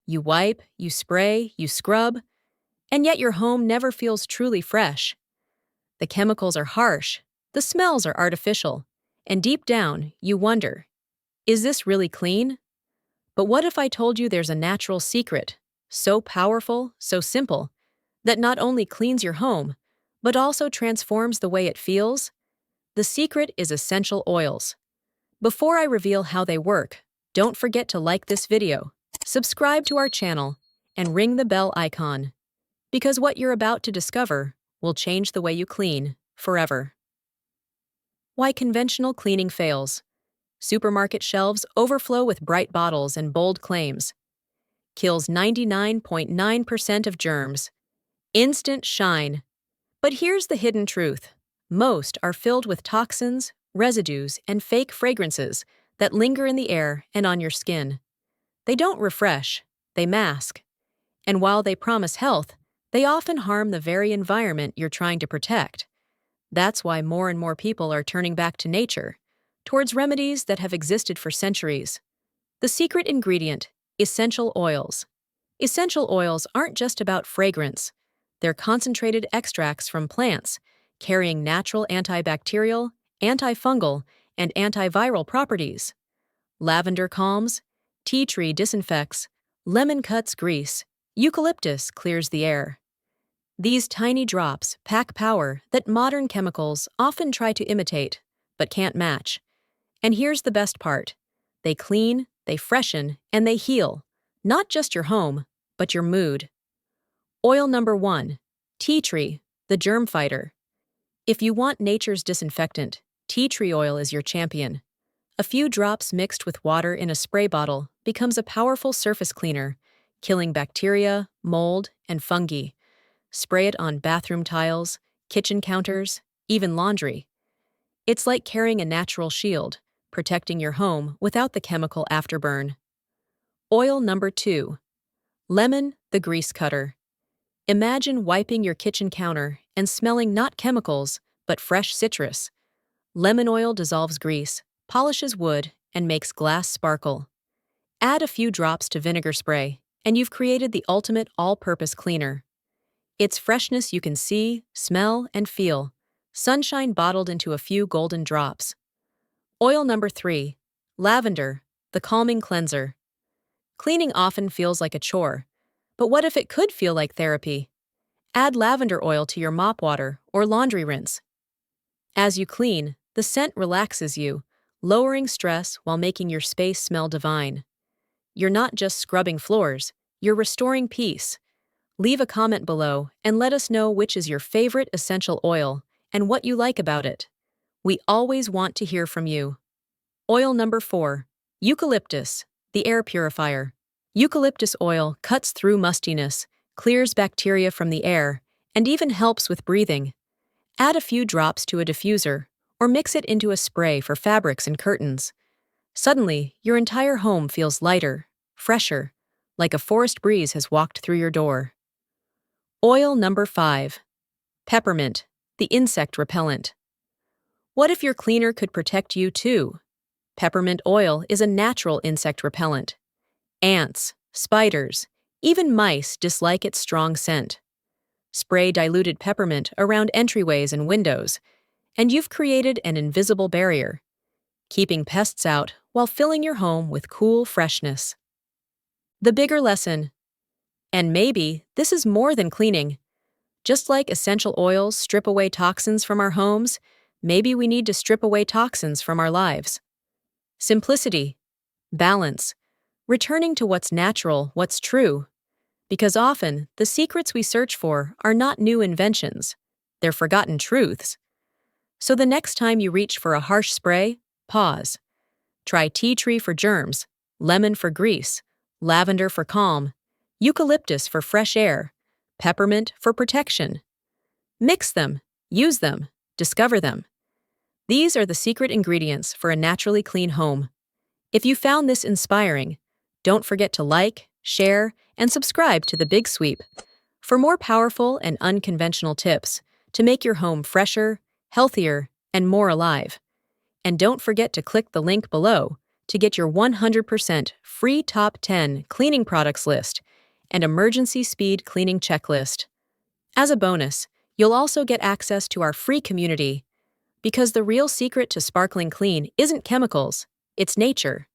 You wipe, you spray, you scrub, and yet your home never feels truly fresh. The chemicals are harsh, the smells are artificial, and deep down, you wonder, is this really clean? But what if I told you there's a natural secret, so powerful, so simple, that not only cleans your home, but also transforms the way it feels? The secret is essential oils. Before I reveal how they work, don't forget to like this video, subscribe to our channel, and ring the bell icon, because what you're about to discover will change the way you clean forever. Why conventional cleaning fails. Supermarket shelves overflow with bright bottles and bold claims. Kills 99.9% of germs. Instant shine. But here's the hidden truth. Most are filled with toxins, residues, and fake fragrances that linger in the air and on your skin. They don't refresh, they mask. And while they promise health, they often harm the very environment you're trying to protect. That's why more and more people are turning back to nature, towards remedies that have existed for centuries. The secret ingredient: essential oils. Essential oils aren't just about fragrance. They're concentrated extracts from plants, carrying natural antibacterial, antifungal, and antiviral properties. Lavender calms, tea tree disinfects, lemon cuts grease, eucalyptus clears the air. These tiny drops pack power that modern chemicals often try to imitate, but can't match. And here's the best part. They clean, they freshen, and they heal. Not just your home, but your mood. Oil number 1. Tea tree, the germ fighter. If you want nature's disinfectant, tea tree oil is your champion. A few drops mixed with water in a spray bottle becomes a powerful surface cleaner, killing bacteria, mold, and fungi. Spray it on bathroom tiles, kitchen counters, even laundry. It's like carrying a natural shield, protecting your home without the chemical afterburn. Oil number 2. Lemon, the grease cutter. Imagine wiping your kitchen counter and smelling not chemicals, but fresh citrus. Lemon oil dissolves grease, polishes wood, and makes glass sparkle. Add a few drops to vinegar spray, and you've created the ultimate all-purpose cleaner. It's freshness you can see, smell, and feel. Sunshine bottled into a few golden drops. Oil number 3. Lavender, the calming cleanser. Cleaning often feels like a chore, but what if it could feel like therapy? Add lavender oil to your mop water or laundry rinse. As you clean, the scent relaxes you, lowering stress while making your space smell divine. You're not just scrubbing floors, you're restoring peace. Leave a comment below and let us know which is your favorite essential oil and what you like about it. We always want to hear from you. Oil number 4. Eucalyptus, the air purifier. Eucalyptus oil cuts through mustiness, clears bacteria from the air, and even helps with breathing. Add a few drops to a diffuser, or mix it into a spray for fabrics and curtains. Suddenly, your entire home feels lighter, fresher, like a forest breeze has walked through your door. Oil number 5. Peppermint, the insect repellent. What if your cleaner could protect you too? Peppermint oil is a natural insect repellent. Ants, spiders, even mice dislike its strong scent. Spray diluted peppermint around entryways and windows, and you've created an invisible barrier, keeping pests out while filling your home with cool freshness. The bigger lesson. And maybe this is more than cleaning. Just like essential oils strip away toxins from our homes, maybe we need to strip away toxins from our lives. Simplicity, balance, returning to what's natural, what's true. Because often, the secrets we search for are not new inventions, they're forgotten truths. So the next time you reach for a harsh spray, pause. Try tea tree for germs, lemon for grease, lavender for calm, eucalyptus for fresh air, peppermint for protection. Mix them, use them, discover them. These are the secret ingredients for a naturally clean home. If you found this inspiring, don't forget to like, share, and subscribe to The Big Sweep for more powerful and unconventional tips to make your home fresher, healthier, and more alive. And don't forget to click the link below to get your 100% free top 10 cleaning products list and emergency speed cleaning checklist. As a bonus, you'll also get access to our free community, because the real secret to sparkling clean isn't chemicals, it's nature.